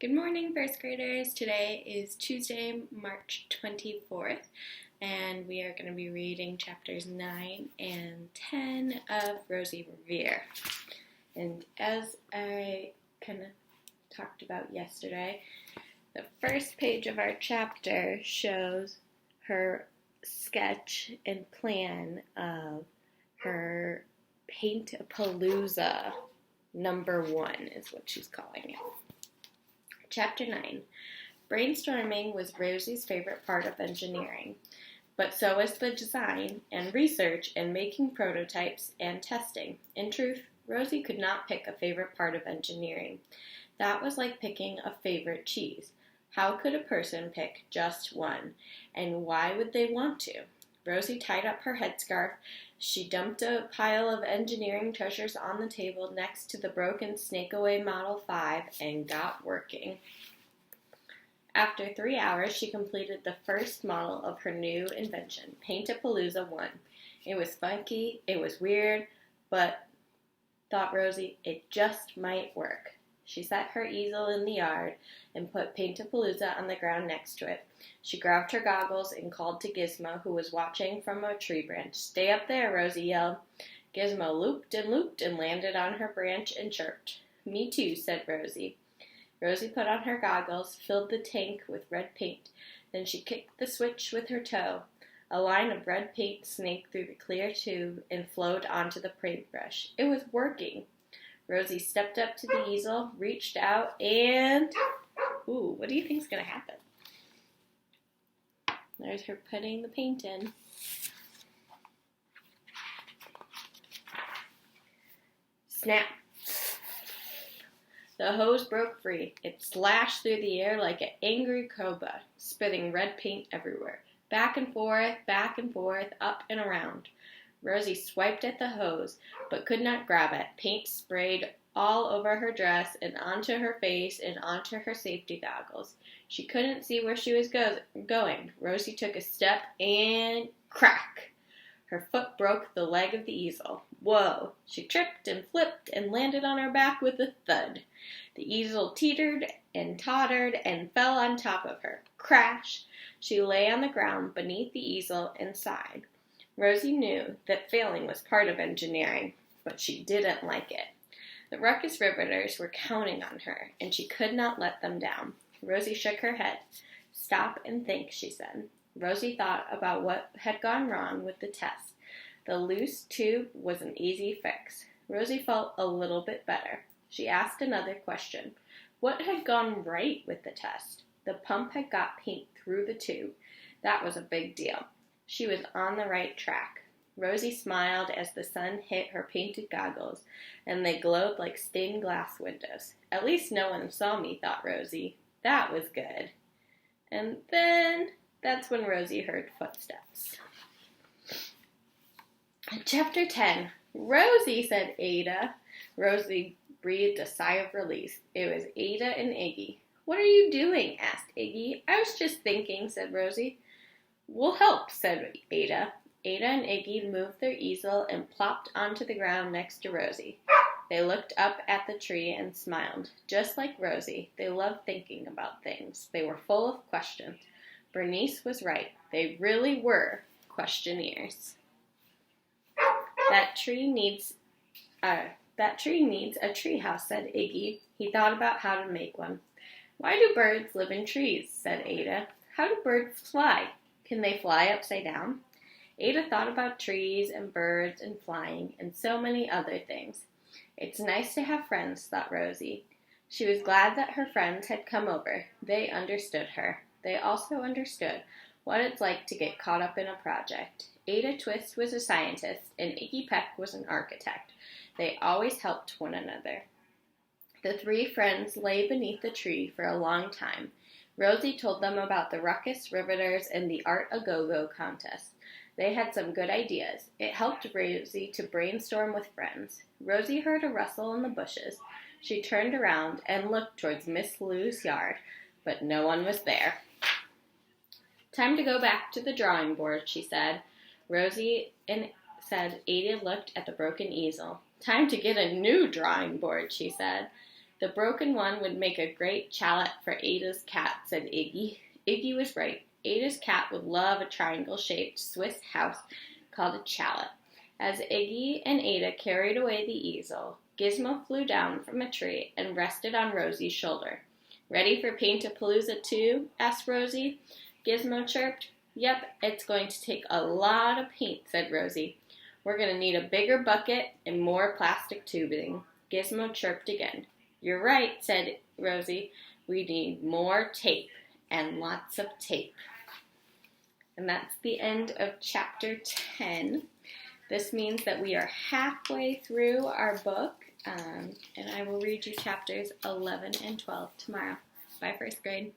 Good morning, first graders. Today is Tuesday, March 24th, and we are going to be reading chapters 9 and 10 of Rosie Revere. And as I kind of talked about yesterday, the first page of our chapter shows her sketch and plan of her Paint-A-Palooza #1 is what she's calling it. Chapter 9. Brainstorming was Rosie's favorite part of engineering, but so was the design and research and making prototypes and testing. In truth, Rosie could not pick a favorite part of engineering. That was like picking a favorite cheese. How could a person pick just one? And why would they want to? Rosie tied up her headscarf. She dumped a pile of engineering treasures on the table next to the broken Snakeaway Model 5 and got working. After 3 hours, she completed the first model of her new invention, Paint-A-Palooza 1. It was funky, it was weird, but, thought Rosie, it just might work. She set her easel in the yard and put Paint-A-Palooza on the ground next to it. She grabbed her goggles and called to Gizmo, who was watching from a tree branch. "Stay up there," Rosie yelled. Gizmo looped and landed on her branch and chirped. "Me too," said Rosie. Rosie put on her goggles, filled the tank with red paint. Then she kicked the switch with her toe. A line of red paint snaked through the clear tube and flowed onto the paintbrush. It was working. Rosie stepped up to the easel, reached out, and... Ooh, what do you think's going to happen? There's her putting the paint in. Snap! The hose broke free. It slashed through the air like an angry cobra, spitting red paint everywhere. Back and forth, up and around. Rosie swiped at the hose, but could not grab it. Paint sprayed all over her dress and onto her face and onto her safety goggles. She couldn't see where she was going. Rosie took a step and crack! Her foot broke the leg of the easel. Whoa! She tripped and flipped and landed on her back with a thud. The easel teetered and tottered and fell on top of her. Crash! She lay on the ground beneath the easel and sighed. Rosie knew that failing was part of engineering, but she didn't like it. The Ruckus Riveters were counting on her, and she could not let them down. Rosie shook her head. "Stop and think," she said. Rosie thought about what had gone wrong with the test. The loose tube was an easy fix. Rosie felt a little bit better. She asked another question. What had gone right with the test? The pump had got paint through the tube. That was a big deal. She was on the right track. Rosie smiled as the sun hit her painted goggles, and they glowed like stained glass windows. "At least no one saw me," thought Rosie. That was good. And then, that's when Rosie heard footsteps. Chapter 10. "Rosie," said Ada. Rosie breathed a sigh of relief. It was Ada and Iggy. "What are you doing?" asked Iggy. "I was just thinking," said Rosie. "We'll help," said Ada. Ada and Iggy moved their easel and plopped onto the ground next to Rosie. They looked up at the tree and smiled. Just like Rosie, they loved thinking about things. They were full of questions. Bernice was right. They really were questionnaires. That tree needs a treehouse," said Iggy. He thought about how to make one. "Why do birds live in trees?" said Ada. "How do birds fly? Can they fly upside down?" Ada thought about trees and birds and flying and so many other things. It's nice to have friends, thought Rosie. She was glad that her friends had come over. They understood her. They also understood what it's like to get caught up in a project. Ada Twist was a scientist and Iggy Peck was an architect. They always helped one another. The three friends lay beneath the tree for a long time. Rosie told them about the Ruckus Riveters and the Art A Go-Go contest. They had some good ideas. It helped Rosie to brainstorm with friends. Rosie heard a rustle in the bushes. She turned around and looked towards Miss Lou's yard, but no one was there. "Time to go back to the drawing board," she said. Rosie said Ada looked at the broken easel. "Time to get a new drawing board," she said. The broken one would make a great chalet for Ada's cat, said Iggy. Iggy was right. Ada's cat would love a triangle-shaped Swiss house called a chalet. As Iggy and Ada carried away the easel, Gizmo flew down from a tree and rested on Rosie's shoulder. Ready for Paint-A-Palooza too? Asked Rosie. Gizmo chirped. Yep, it's going to take a lot of paint, said Rosie. We're going to need a bigger bucket and more plastic tubing. Gizmo chirped again. You're right, said Rosie. We need more tape and lots of tape. And that's the end of chapter 10. This means that we are halfway through our book, and I will read you chapters 11 and 12 tomorrow. Bye, first grade.